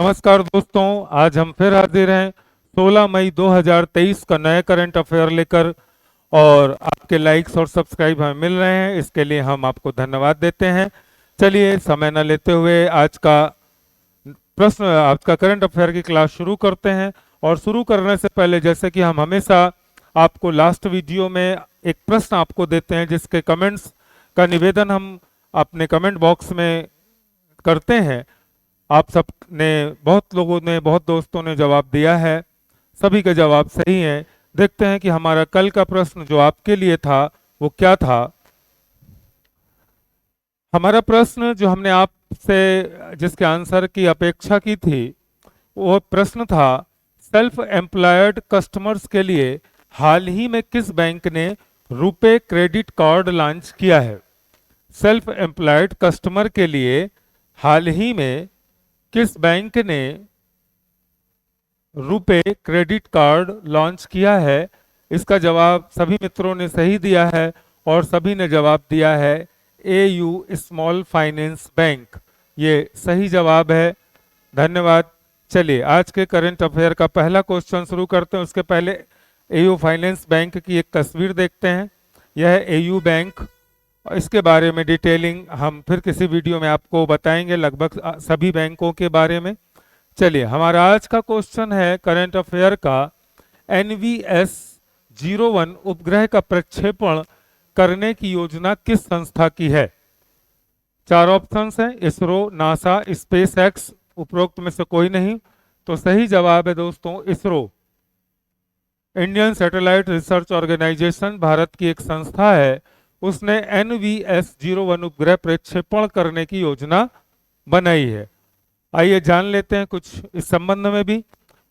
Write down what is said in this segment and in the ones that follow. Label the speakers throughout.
Speaker 1: नमस्कार दोस्तों, आज हम फिर हाजिर हैं 16 मई 2023 का नया करंट अफेयर लेकर। और आपके लाइक्स और सब्सक्राइब हमें मिल रहे हैं, इसके लिए हम आपको धन्यवाद देते हैं। चलिए समय न लेते हुए आज का करंट अफेयर की क्लास शुरू करते हैं। और शुरू करने से पहले, जैसे कि हम हमेशा आपको लास्ट वीडियो में एक प्रश्न आपको देते हैं जिसके कमेंट्स का निवेदन हम अपने कमेंट बॉक्स में करते हैं। आप सब ने, बहुत लोगों ने, बहुत दोस्तों ने जवाब दिया है, सभी के जवाब सही हैं। देखते हैं कि हमारा कल का प्रश्न जो आपके लिए था वो क्या था। हमारा प्रश्न जो हमने आपसे जिसके आंसर की अपेक्षा की थी, वो प्रश्न था, सेल्फ एम्प्लॉयड कस्टमर्स के लिए हाल ही में किस बैंक ने रुपे क्रेडिट कार्ड लॉन्च किया है। सेल्फ एम्प्लॉयड कस्टमर के लिए हाल ही में किस बैंक ने रुपे क्रेडिट कार्ड लॉन्च किया है। इसका जवाब सभी मित्रों ने सही दिया है और सभी ने जवाब दिया है एयू स्मॉल फाइनेंस बैंक। ये सही जवाब है, धन्यवाद। चलिए आज के करंट अफेयर का पहला क्वेश्चन शुरू करते हैं। उसके पहले एयू फाइनेंस बैंक की एक तस्वीर देखते हैं। यह है एयू बैंक। इसके बारे में डिटेलिंग हम फिर किसी वीडियो में आपको बताएंगे, लगभग सभी बैंकों के बारे में। चलिए हमारा आज का क्वेश्चन है करंट अफेयर का, NVS-01 उपग्रह का प्रक्षेपण करने की योजना किस संस्था की है। चार ऑप्शंस हैं, इसरो, नासा, स्पेस एक्स, उपरोक्त में से कोई नहीं। तो सही जवाब है दोस्तों ISRO. Indian satellite research organisation भारत की एक संस्था है, उसने NVS-01 उपग्रह प्रक्षेपण करने की योजना बनाई है। आइए जान लेते हैं कुछ इस संबंध में भी।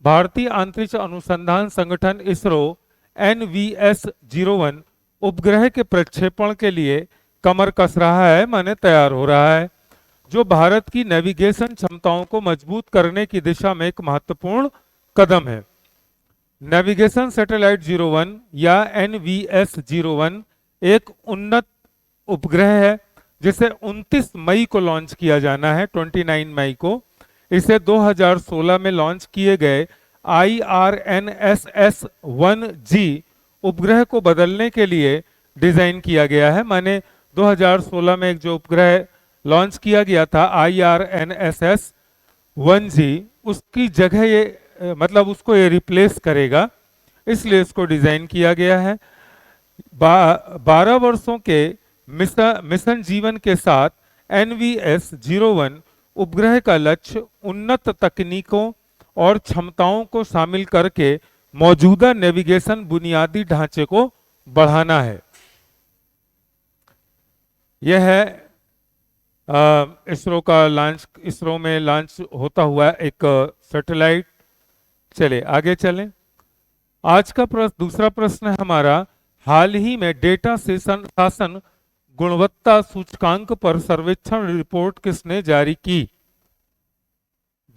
Speaker 1: भारतीय अंतरिक्ष अनुसंधान संगठन इसरो NVS-01 उपग्रह के प्रक्षेपण के लिए कमर कस रहा है, माने तैयार हो रहा है, जो भारत की नेविगेशन क्षमताओं को मजबूत करने की दिशा में एक महत्वपूर्ण कदम है। नेविगेशन सैटेलाइट 01 या NVS-01 एक उन्नत उपग्रह है जिसे 29 मई को लॉन्च किया जाना है, 29 मई को। इसे 2016 में लॉन्च किए गए IRNSS-1G उपग्रह को बदलने के लिए डिजाइन किया गया है। माने 2016 में एक जो उपग्रह लॉन्च किया गया था IRNSS-1G, उसकी जगह ये मतलब उसको ये रिप्लेस करेगा, इसलिए इसको डिजाइन किया गया है। 12 वर्षों के मिशन जीवन के साथ NVS-01 उपग्रह का लक्ष्य उन्नत तकनीकों और क्षमताओं को शामिल करके मौजूदा नेविगेशन बुनियादी ढांचे को बढ़ाना है। यह है इसरो में लॉन्च होता हुआ एक सैटेलाइट। चले आगे चलें। आज का दूसरा प्रश्न है हमारा, हाल ही में डेटा शासन गुणवत्ता सूचकांक पर सर्वेक्षण रिपोर्ट किसने जारी की।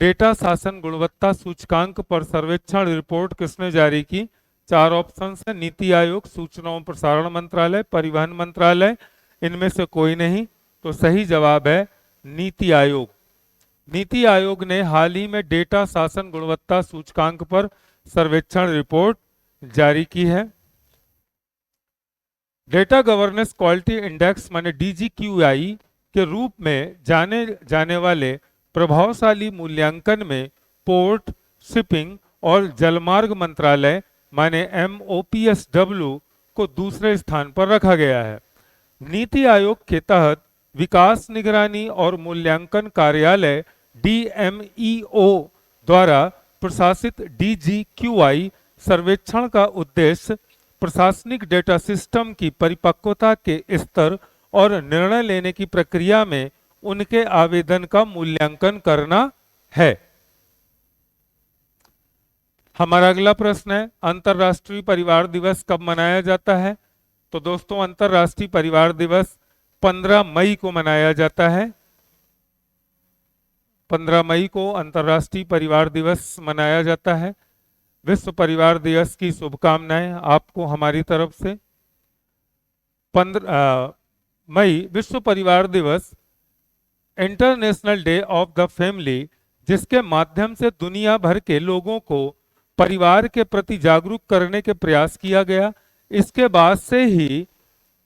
Speaker 1: डेटा शासन गुणवत्ता सूचकांक पर सर्वेक्षण रिपोर्ट किसने जारी की। चार ऑप्शंस हैं, नीति आयोग, सूचना और प्रसारण मंत्रालय, परिवहन मंत्रालय, इनमें से कोई नहीं। तो सही जवाब है नीति आयोग। नीति आयोग ने हाल ही में डेटा शासन गुणवत्ता सूचकांक पर सर्वेक्षण रिपोर्ट जारी की है। डेटा गवर्नेंस क्वालिटी इंडेक्स माने DGQI के रूप में जाने जाने वाले प्रभावशाली मूल्यांकन में पोर्ट, शिपिंग और जलमार्ग मंत्रालय माने MOPSW को दूसरे स्थान पर रखा गया है। नीति आयोग के तहत विकास निगरानी और मूल्यांकन कार्यालय DMEO द्वारा प्रशासित DGQI सर्वेक्षण का उद्देश्य प्रशासनिक डेटा सिस्टम की परिपक्वता के स्तर और निर्णय लेने की प्रक्रिया में उनके आवेदन का मूल्यांकन करना है। हमारा अगला प्रश्न है, अंतर्राष्ट्रीय परिवार दिवस कब मनाया जाता है। तो दोस्तों अंतर्राष्ट्रीय परिवार दिवस 15 मई को मनाया जाता है। 15 मई को अंतर्राष्ट्रीय परिवार दिवस मनाया जाता है। विश्व परिवार दिवस की शुभकामनाएं आपको हमारी तरफ से। 15 मई विश्व परिवार दिवस, international day of the family, जिसके माध्यम से दुनिया भर के लोगों को परिवार के प्रति जागरूक करने के प्रयास किया गया। इसके बाद से ही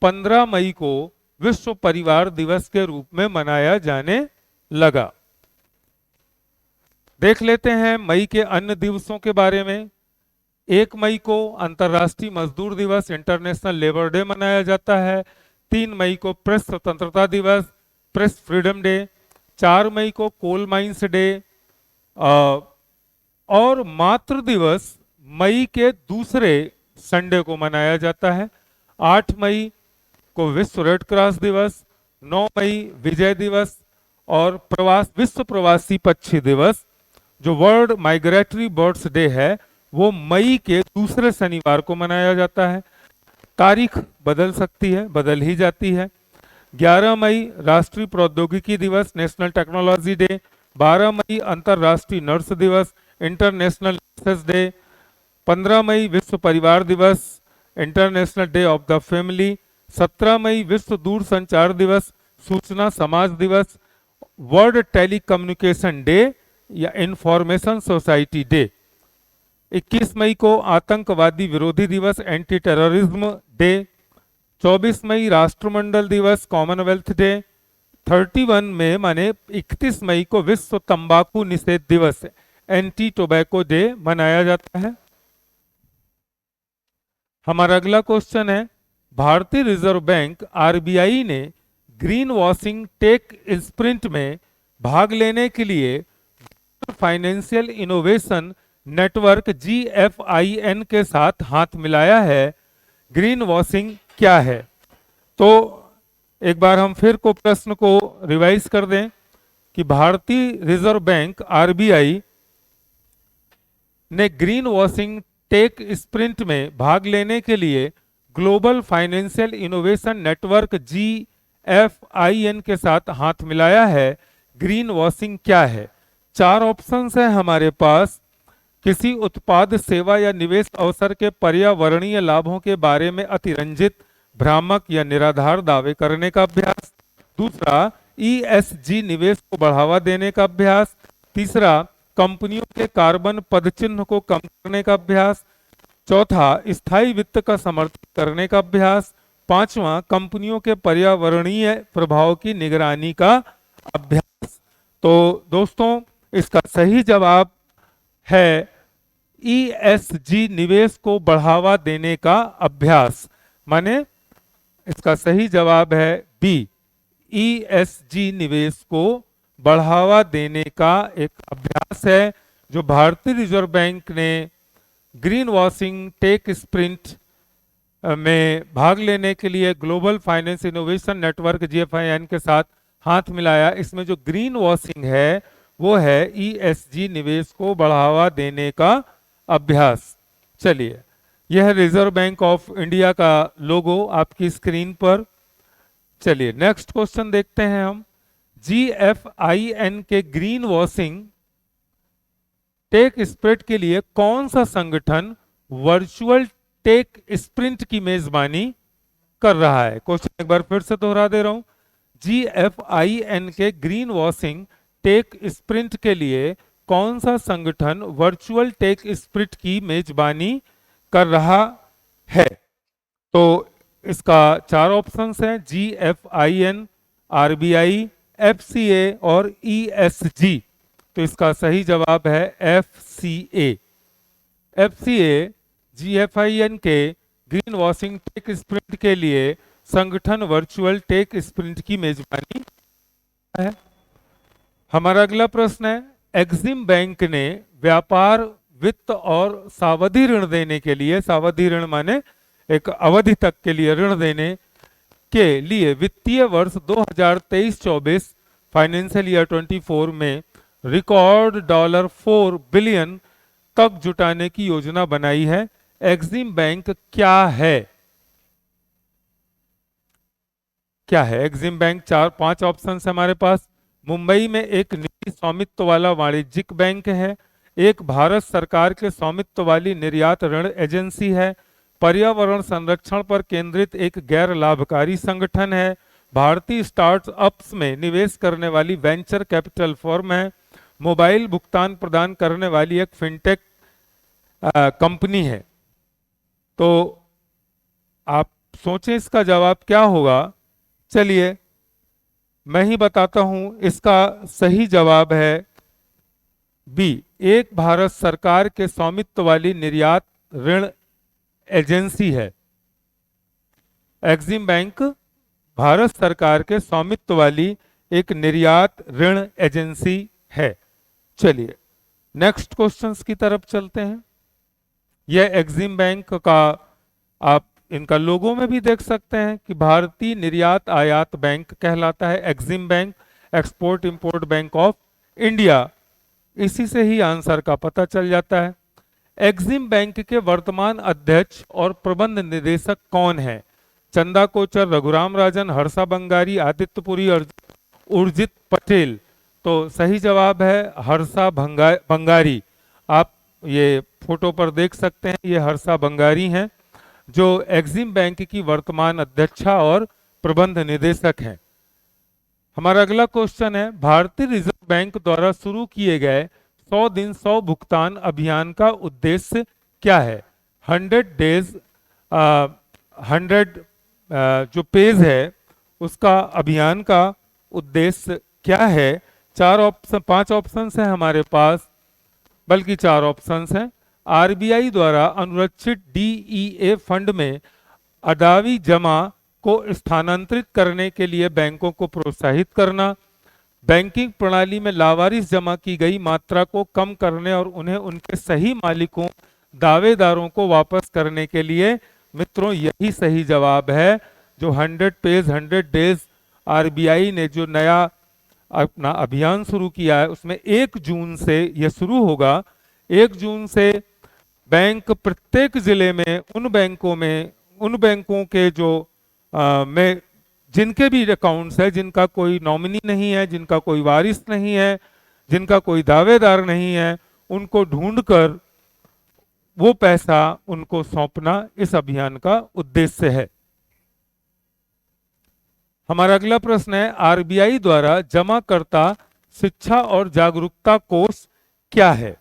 Speaker 1: 15 मई को विश्व परिवार दिवस के रूप में मनाया जाने लगा। देख लेते हैं मई के अन्य दिवसों के बारे में। 1 मई को अंतर्राष्ट्रीय मजदूर दिवस इंटरनेशनल लेबर डे मनाया जाता है। 3 मई को प्रेस स्वतंत्रता दिवस प्रेस फ्रीडम डे। 4 मई को कोल माइंस डे और मातृ दिवस मई के दूसरे संडे को मनाया जाता है। 8 मई को विश्व रेड क्रॉस दिवस, 9 मई विजय दिवस और विश्व प्रवासी पक्षी दिवस जो वर्ल्ड माइग्रेटरी बर्ड्स डे है वो मई के दूसरे शनिवार को मनाया जाता है। तारीख बदल सकती है, बदल ही जाती है। 11 मई राष्ट्रीय प्रौद्योगिकी दिवस नेशनल टेक्नोलॉजी डे। 12 मई अंतर्राष्ट्रीय नर्स दिवस इंटरनेशनल नर्सेस डे। 15 मई विश्व परिवार दिवस international day of the family. 17 मई विश्व दूर संचार दिवस सूचना समाज दिवस वर्ल्ड टेलीकम्युनिकेशन डे या इंफॉर्मेशन सोसाइटी डे। 21 मई को आतंकवादी विरोधी दिवस एंटी टेररिज्म डे। 24 मई राष्ट्रमंडल दिवस कॉमनवेल्थ डे। 31 में माने 31 मई को विश्व तंबाकू निषेध दिवस एंटी टोबैको डे मनाया जाता है। हमारा अगला क्वेश्चन है, भारतीय रिजर्व बैंक आरबीआई ने ग्रीन वॉशिंग टेक स्प्रिंट में भाग लेने के लिए फाइनेंशियल इनोवेशन नेटवर्क GFIN के साथ हाथ मिलाया है। ग्रीन वॉशिंग क्या है? तो एक बार हम फिर को प्रश्न को रिवाइज कर दें कि भारतीय रिजर्व बैंक आरबीआई ने ग्रीन वॉशिंग टेक स्प्रिंट में भाग लेने के लिए global financial innovation network GFIN के साथ हाथ मिलाया है। ग्रीन वॉशिंग क्या है? 4 ऑप्शंस हैं हमारे पास। किसी उत्पाद सेवा या निवेश अवसर के पर्यावरणीय लाभों के बारे में अतिरंजित भ्रामक या निराधार दावे करने का अभ्यास। दूसरा, ESG निवेश को बढ़ावा देने का अभ्यास। तीसरा, कंपनियों के कार्बन पदचिह्न को कम करने का अभ्यास। चौथा, स्थायी वित्त का समर्थन करने का अभ्यास। 5वां, कंपनियों के पर्यावरणीय प्रभाव की निगरानी का अभ्यास। तो दोस्तों इसका सही जवाब है ESG निवेश को बढ़ावा देने का अभ्यास। माने इसका सही जवाब है बी, ESG निवेश को बढ़ावा देने का एक अभ्यास है जो भारतीय रिजर्व बैंक ने ग्रीन वॉशिंग टेक स्प्रिंट में भाग लेने के लिए global finance innovation network GFIN के साथ हाथ मिलाया। इसमें जो ग्रीन वॉशिंग है वो है ESG निवेश को बढ़ावा देने का अभ्यास। चलिए, यह रिजर्व बैंक ऑफ इंडिया का लोगो आपकी स्क्रीन पर। चलिए नेक्स्ट क्वेश्चन देखते हैं हम। GFIN के ग्रीन वॉशिंग टेक स्प्रिंट के लिए कौन सा संगठन वर्चुअल टेक स्प्रिंट की मेजबानी कर रहा है? क्वेश्चन एक बार फिर से दोहरा दे रहा हूं। GFIN के ग्रीन वॉशिंग टेक स्प्रिंट के लिए कौन सा संगठन वर्चुअल टेक स्प्रिंट की मेजबानी कर रहा है? तो इसका 4 ऑप्शंस हैं, GFIN, RBI, FCA और ESG। तो इसका सही जवाब है FCA। FCA GFIN के ग्रीन वॉशिंग टेक स्प्रिंट के लिए संगठन वर्चुअल टेक स्प्रिंट की मेजबानी है। हमारा अगला प्रश्न है, एक्सिम बैंक ने व्यापार वित्त और सावधि ऋण देने के लिए, सावधि ऋण माने एक अवधि तक के लिए ऋण देने के लिए वित्तीय वर्ष 2023-24 फाइनेंशियल ईयर 24 में रिकॉर्ड $4 बिलियन तक जुटाने की योजना बनाई है। एक्सिम बैंक क्या है? क्या है एक्सिम बैंक? 4-5 ऑप्शन है हमारे पास। मुंबई में एक निजी स्वामित्व वाला वाणिज्यिक बैंक है, एक भारत सरकार के स्वामित्व वाली निर्यात ऋण एजेंसी है, पर्यावरण संरक्षण पर केंद्रित एक गैर लाभकारी संगठन है, भारतीय स्टार्टअप्स में निवेश करने वाली वेंचर कैपिटल फर्म है, मोबाइल भुगतान प्रदान करने वाली एक फिनटेक कंपनी है। तो आप सोचें इसका जवाब क्या होगा। चलिए मैं ही बताता हूं, इसका सही जवाब है बी, एक भारत सरकार के स्वामित्व वाली निर्यात ऋण एजेंसी है। एक्सिम बैंक भारत सरकार के स्वामित्व वाली एक निर्यात ऋण एजेंसी है। चलिए नेक्स्ट क्वेश्चंस की तरफ चलते हैं। यह एक्सिम बैंक का आप इनका लोगो में भी देख सकते हैं कि भारतीय निर्यात आयात बैंक कहलाता है Exim bank, export import bank of India. इसी से ही आंसर का पता चल जाता है। एक्सिम बैंक के वर्तमान अध्यक्ष और प्रबंध निदेशक कौन है? चंदा कोचर, रघुराम राजन, हर्षा बंगारी, आदित्यपुरी और उर्जित पटेल। तो सही जवाब है हर्षा बंगारी। आप ये फोटो पर देख सकते हैं, ये हर्षा बंगारी हैं जो एक्सिम बैंक की वर्तमान अध्यक्षा और प्रबंध निदेशक हैं। हमारा अगला क्वेश्चन है, भारतीय रिजर्व बैंक द्वारा शुरू किए गए 100 दिन 100 भुगतान अभियान का उद्देश्य क्या है? 100 डेज 100 जो पेज है उसका अभियान का उद्देश्य क्या है? 5 ऑप्शन है हमारे पास, बल्कि 4 ऑप्शंस हैं। आरबीआई द्वारा अनुरक्षित डीईए फंड में अदावी जमा को स्थानांतरित करने के लिए बैंकों को प्रोत्साहित करना, बैंकिंग प्रणाली में लावारिस जमा की गई मात्रा को कम करने और उन्हें उनके सही मालिकों दावेदारों को वापस करने के लिए। मित्रों यही सही जवाब है। जो 100 पेज 100 डेज आरबीआई ने जो नया अपना अभियान शुरू किया है उसमें 1 जून से यह शुरू होगा। 1 जून से बैंक प्रत्येक जिले में उन बैंकों के जो में जिनके भी अकाउंट्स है, जिनका कोई नॉमिनी नहीं है, जिनका कोई वारिस नहीं है, जिनका कोई दावेदार नहीं है, उनको ढूंढकर वो पैसा उनको सौंपना इस अभियान का उद्देश्य है। हमारा अगला प्रश्न है, आरबीआई द्वारा जमाकर्ता शिक्षा और जागरूकता कोष क्या है?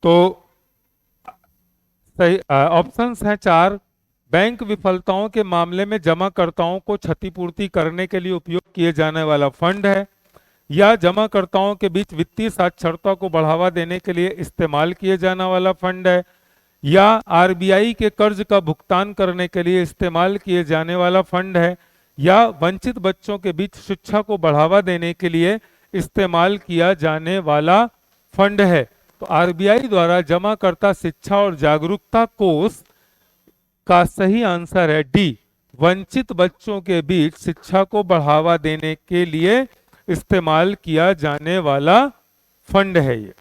Speaker 1: तो सही ऑप्शंस हैं 4। बैंक विफलताओं के मामले में जमाकर्ताओं को क्षतिपूर्ति करने के लिए उपयोग किए जाने वाला फंड है, या जमाकर्ताओं के बीच वित्तीय साक्षरता को बढ़ावा देने के लिए इस्तेमाल किए जाने वाला फंड है, या आरबीआई के कर्ज का भुगतान करने के लिए इस्तेमाल किए जाने वाला फंड है, या वंचित बच्चों के बीच शिक्षा को बढ़ावा देने के लिए इस्तेमाल किया जाने वाला फंड है। तो आरबीआई द्वारा जमाकर्ता शिक्षा और जागरूकता कोष का सही आंसर है डी, वंचित बच्चों के बीच शिक्षा को बढ़ावा देने के लिए इस्तेमाल किया जाने वाला फंड है ये।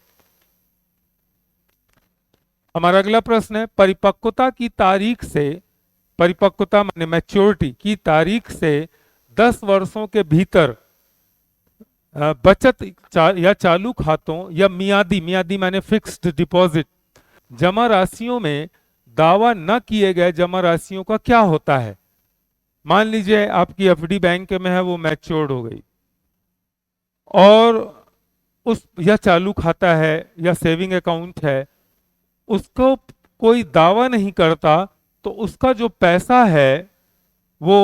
Speaker 1: हमारा अगला प्रश्न है, परिपक्वता की तारीख से, परिपक्वता माने मैच्योरिटी की तारीख से 10 वर्षों के भीतर बचत या चालू खातों या मियादी माने फिक्स्ड डिपॉजिट जमा राशियों में दावा न किए गए जमा राशियों का क्या होता है? मान लीजिए आपकी एफडी बैंक में है, वो मैच्योर्ड हो गई और उस या चालू खाता है या सेविंग अकाउंट है, उसको कोई दावा नहीं करता, तो उसका जो पैसा है वो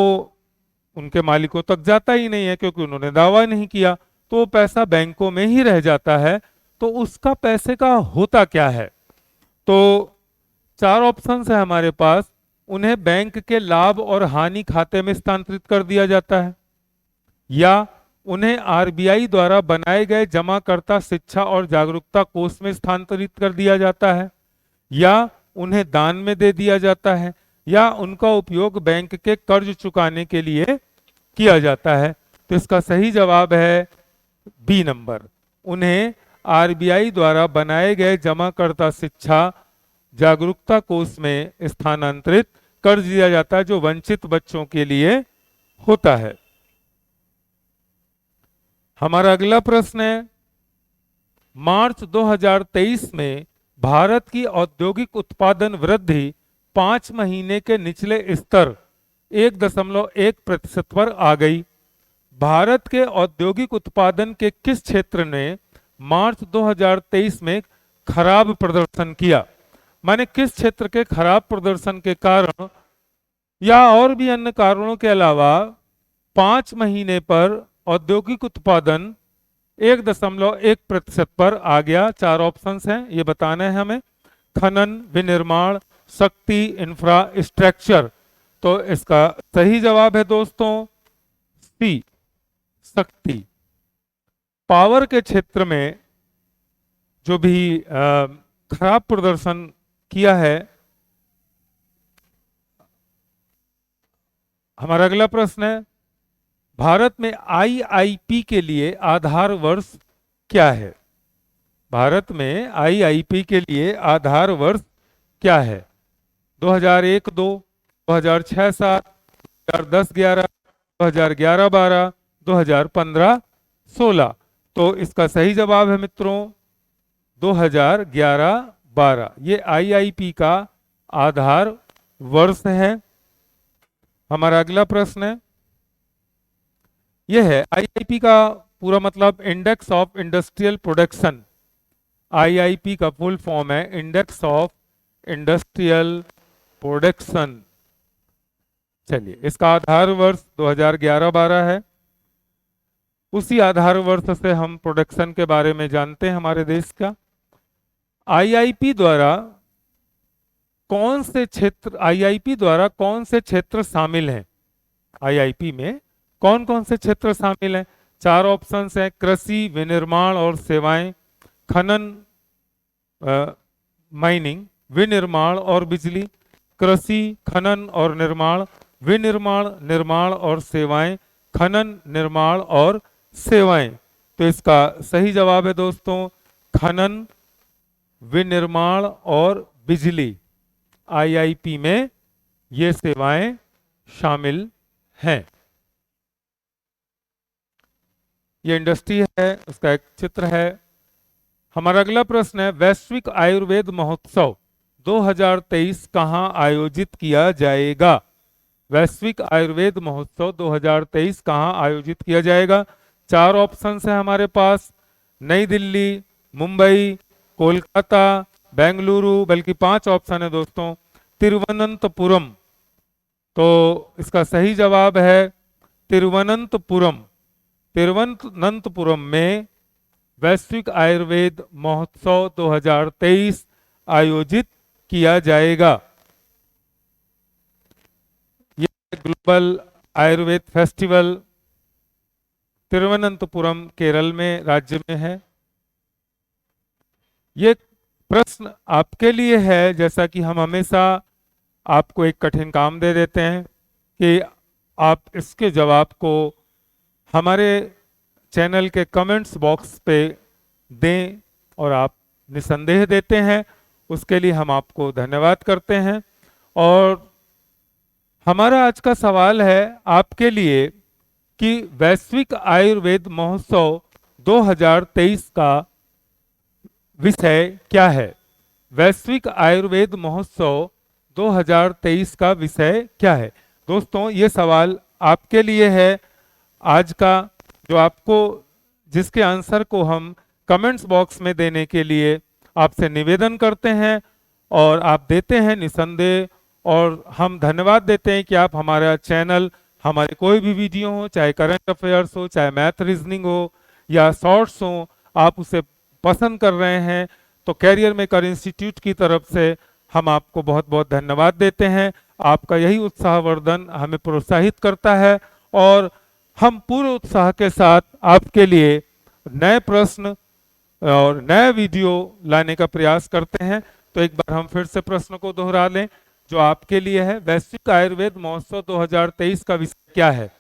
Speaker 1: उनके मालिकों तक जाता ही नहीं है, क्योंकि उन्होंने दावा नहीं किया, तो वो पैसा बैंकों में ही रह जाता है। तो उसका पैसे का होता क्या है? तो 4 ऑप्शन है हमारे पास। उन्हें बैंक के लाभ और हानि खाते में स्थानांतरित कर दिया जाता है, या उन्हें आरबीआई द्वारा बनाए गए जमाकर्ता शिक्षा और जागरूकता कोष में स्थानांतरित कर दिया जाता है, या उन्हें दान में दे दिया जाता है, या उनका उपयोग बैंक के कर्ज चुकाने के लिए किया जाता है। तो इसका सही जवाब है बी नंबर, उन्हें आरबीआई द्वारा बनाए गए जमाकर्ता शिक्षा जागरूकता कोष में स्थानांतरित कर दिया जाता है, जो वंचित बच्चों के लिए होता है। हमारा अगला प्रश्न है, मार्च 2023 में भारत की औद्योगिक उत्पादन वृद्धि 5 महीने के निचले स्तर 1.1% पर आ गई। भारत के औद्योगिक उत्पादन के किस क्षेत्र ने मार्च 2023 में खराब प्रदर्शन किया। माने किस क्षेत्र के खराब प्रदर्शन के कारण या और भी अन्य कारणों के अलावा 5 महीने पर औद्योगिक उत्पादन 1.1% पर आ गया। 4 ऑप्शंस हैं, ये बताने हैं हमें। खनन, विनिर्माण, शक्ति, इंफ्रास्ट्रक्चर। तो इसका सही जवाब है दोस्तों सी, शक्ति। पावर के क्षेत्र में जो भी खराब प्रदर्शन किया है। हमारा अगला प्रश्न है, भारत में आईआईपी के लिए आधार वर्ष क्या है? भारत में आईआईपी के लिए आधार वर्ष क्या है? 2001-2, 2006-7, 2010-11, 2011-12, 2015-16। तो इसका सही जवाब है मित्रों 2011-12। ये आईआईपी का आधार वर्ष है। हमारा अगला प्रश्न है, यह है आईआईपी का पूरा मतलब index of industrial production. IIP का फुल फॉर्म है इंडेक्स ऑफ इंडस्ट्रियल प्रोडक्शन। चलिए, इसका आधार वर्ष 2011-12 है। उसी आधार वर्ष से हम प्रोडक्शन के बारे में जानते हैं हमारे देश का। आईआईपी द्वारा कौन से क्षेत्र शामिल हैं? आईआईपी में कौन कौन से क्षेत्र शामिल हैं? 4 ऑप्शंस हैं, कृषि, विनिर्माण और सेवाएं, खनन माइनिंग, विनिर्माण और बिजली, कृषि, खनन और निर्माण, विनिर्माण, निर्माण और सेवाएं, खनन, निर्माण और सेवाएं। तो इसका सही जवाब है दोस्तों खनन, विनिर्माण और बिजली। आईआईपी में ये सेवाएं शामिल हैं। ये इंडस्ट्री है, उसका एक चित्र है। हमारा अगला प्रश्न है, वैश्विक आयुर्वेद महोत्सव 2023 कहां आयोजित किया जाएगा? वैश्विक आयुर्वेद महोत्सव 2023 कहां आयोजित किया जाएगा? 4 ऑप्शंस हैं हमारे पास, नई दिल्ली, मुंबई, कोलकाता, बेंगलुरु, बल्कि 5 ऑप्शन है दोस्तों, तिरुवनंतपुरम। तो इसका सही जवाब है तिरुवनंतपुरम। तिरुवनंतपुरम में वैश्विक आयुर्वेद महोत्सव 2023 आयोजित किया जाएगा। यह ग्लोबल आयुर्वेद फेस्टिवल तिरुवनंतपुरम केरल में राज्य में है। ये प्रश्न आपके लिए है, जैसा कि हम हमेशा आपको एक कठिन काम दे देते हैं कि आप इसके जवाब को हमारे चैनल के कमेंट्स बॉक्स पे दें, और आप निसंदेह देते हैं, उसके लिए हम आपको धन्यवाद करते हैं। और हमारा आज का सवाल है आपके लिए कि वैश्विक आयुर्वेद महोत्सव 2023 का विषय क्या है? वैश्विक आयुर्वेद महोत्सव 2023 का विषय क्या है? दोस्तों, ये सवाल आपके लिए है आज का, जो आपको जिसके आंसर को हम कमेंट्स बॉक्स में देने के लिए आपसे निवेदन करते हैं, और आप देते हैं निसंदेह। और हम धन्यवाद देते हैं कि आप हमारा चैनल, हमारे कोई भी वीडियो हो, चाहे करंट अफेयर्स हो, चाहे मैथ रीजनिंग हो या शॉर्ट्स हो, आप उसे पसंद कर रहे हैं। तो कैरियर मेकर इंस्टीट्यूट की तरफ से हम आपको बहुत बहुत धन्यवाद देते हैं। आपका यही उत्साहवर्धन हमें प्रोत्साहित करता है, और हम पूरे उत्साह के साथ आपके लिए नए प्रश्न और नए वीडियो लाने का प्रयास करते हैं। तो एक बार हम फिर से प्रश्न को दोहरा लें जो आपके लिए है, वैश्विक आयुर्वेद महोत्सव 2023 का विषय क्या है?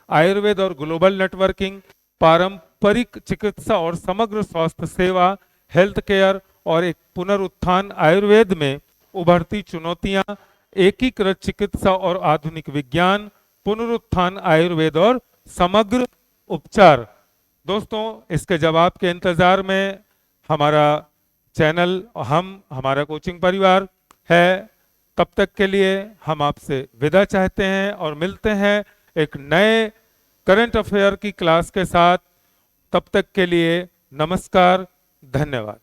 Speaker 1: आयुर्वेद और ग्लोबल नेटवर्किंग, पारंपरिक चिकित्सा और समग्र स्वास्थ्य सेवा, हेल्थ केयर और एक पुनरुत्थान, आयुर्वेद में उभरती चुनौतियां, एकीकृत चिकित्सा और आधुनिक विज्ञान, पुनरुत्थान आयुर्वेद और समग्र उपचार। दोस्तों, इसके जवाब के इंतजार में हमारा चैनल, हमारा कोचिंग परिवार है। तब तक के लिए हम आपसे विदा चाहते हैं और मिलते हैं एक नए करंट अफेयर की क्लास के साथ। तब तक के लिए नमस्कार, धन्यवाद।